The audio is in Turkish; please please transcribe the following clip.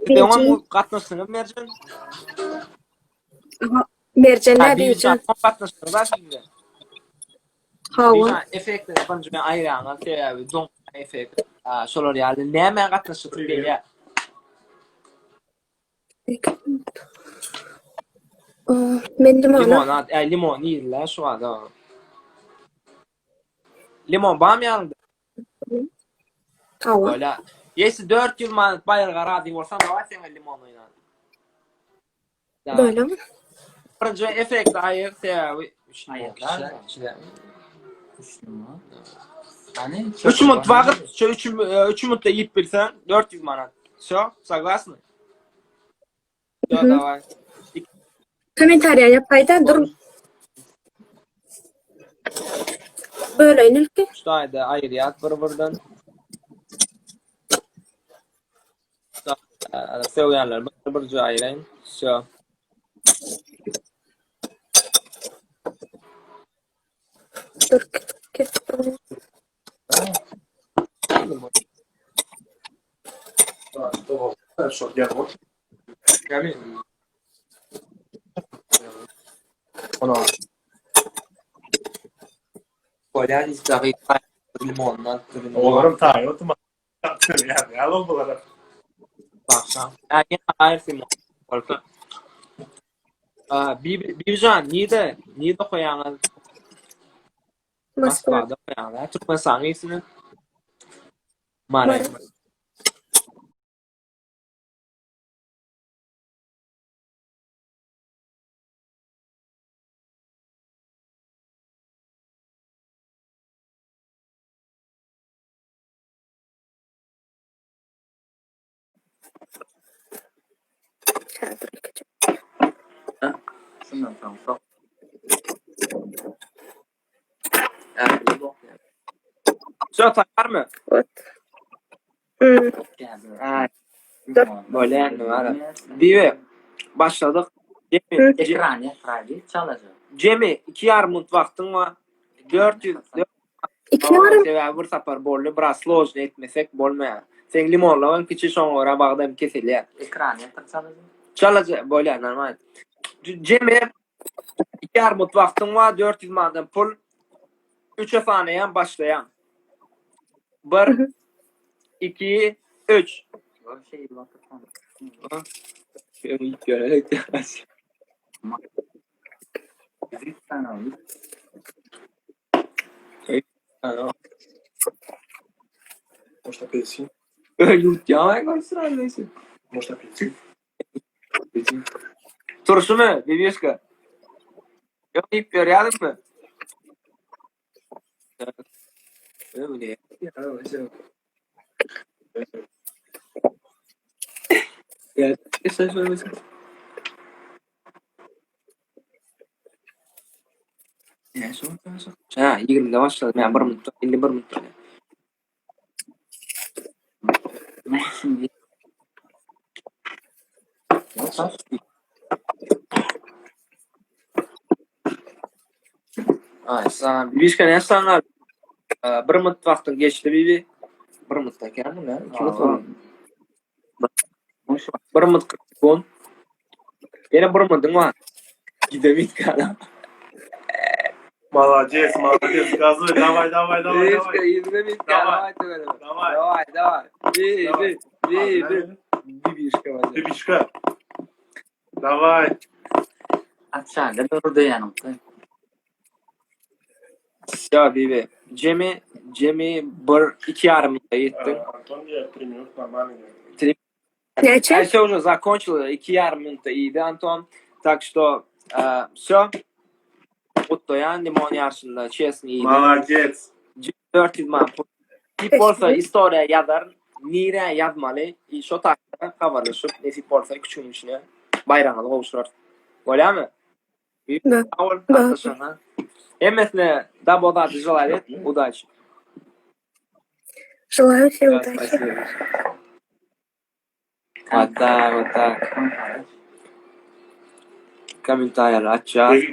Devam katnaşsınız Mercan. Mercan ne Bir diyeceğim? katnaşsınız da şimdi. Hava. Bir efektler bence ben ayıranlar teyavi don efekt. Şolar yani ne men katnaşıp belya. Men limonu. Limon, limon yiydiler şu anda. Limon bam yanında. Hava. Öyle. Yesi 4 yıl bayırga radyo olsan da var sen limon oynan. Böyle mi? Birinci efekt ayır teyavi. Ayırlar. 3 mut vakit, 3 mutta yiyip bilsen 400 manat. Все, согласны? Все, давай. Komentariya yapayda dur. Böyle inilki. Şurada ayır yat buradan. Sevgilerler bir ayırayım. Все. Dur. Git. Onu. Olhar isso daí limondan. Oğlum tayi oturma. Yani yalan bulara. Baksa. Yani ayır limon. Olsa. Bir can niye de koyanlar? Moskva. Moskva'da koyanlar. Türkmenistan iyisini. Mare. Şundan tamam. Söz takar mı? Evet. Böyle yani var. Bir başladık. Ekran çalacak. Cemi 2,5 mut vaktin var. 400 İki yarım. Sebebi bir sapar bollu biraz slow etmesek bolmaya. Sen limonla kiçi sonra bağdan kesilya. Ekran çalacak. Çalacak böyle normal. Cemi 2,5 mut vaktin var 400 mandan pul 3 saniye başlayan. 1 2 3 Şey vakıftan. Şöyle görerek Fizik sanayi. Может апельсин? Ya ben sıralıyorsun. Может апельсин? Turşu mu? Bibişka. Yok ip yarayalım mı? Öyle. Ya sen söylemesin. Ya son. Ha 20'de başladım. Yani 1 minut. 51 minut. Ben şimdi Ay sen bibişka ne sanlar? 1 minut vaktin geçti bibi. 1 minut ekan bu ne? 2 minut oldu. 1 minut 40 sekund. Yana 1 minut var. Gidemit kana. Молодец, молодец, газуй, давай, давай, давай, Bibişka давай. gidemit kana. Давай. Давай. Bibişka var. Бибичка. Давай. aşağıda durdu yanımda. Ya bibi. Cemi 1-2,5 минута yettin. Антон делает 3 минуты, нормально делает. Нече? Все уже закончил, 2,5 минуты иди, Антон. Так что все. Mutluyan limon yarışında честный иди. Молодец. 400 man. Tip olsa istoriya yazar. Nire yazmalı. Şu takdirde haberleşip nasip olsa küçüğün içine bayrağını kavuşturar. Öyle mi? Да. Ağır tartışana. Emesine da boda желает удачи. Желаю всем Да, удачи. спасибо. Вот так. Комментарий açacağız.